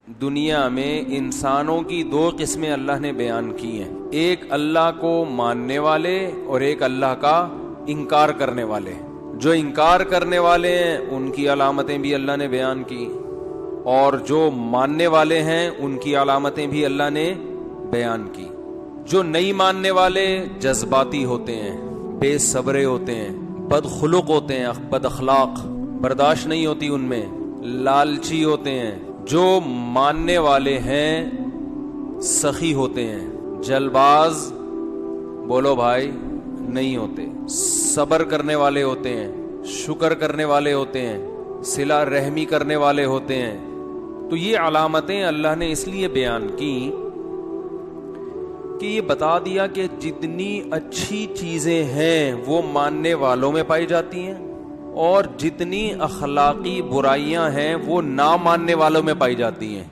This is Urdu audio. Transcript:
دنیا میں انسانوں کی دو قسمیں اللہ نے بیان کی ہیں، ایک اللہ کو ماننے والے اور ایک اللہ کا انکار کرنے والے۔ جو انکار کرنے والے ہیں ان کی علامتیں بھی اللہ نے بیان کی، اور جو ماننے والے ہیں ان کی علامتیں بھی اللہ نے بیان کی۔ جو نہیں ماننے والے جذباتی ہوتے ہیں، بے صبرے ہوتے ہیں، بد خلق ہوتے ہیں، بد اخلاق، برداشت نہیں ہوتی ان میں، لالچی ہوتے ہیں۔ جو ماننے والے ہیں سخی ہوتے ہیں، جلباز بولو بھائی نہیں ہوتے، صبر کرنے والے ہوتے ہیں، شکر کرنے والے ہوتے ہیں، صلہ رحمی کرنے والے ہوتے ہیں۔ تو یہ علامتیں اللہ نے اس لیے بیان کی کہ یہ بتا دیا کہ جتنی اچھی چیزیں ہیں وہ ماننے والوں میں پائی جاتی ہیں، اور جتنی اخلاقی برائیاں ہیں وہ نہ ماننے والوں میں پائی جاتی ہیں۔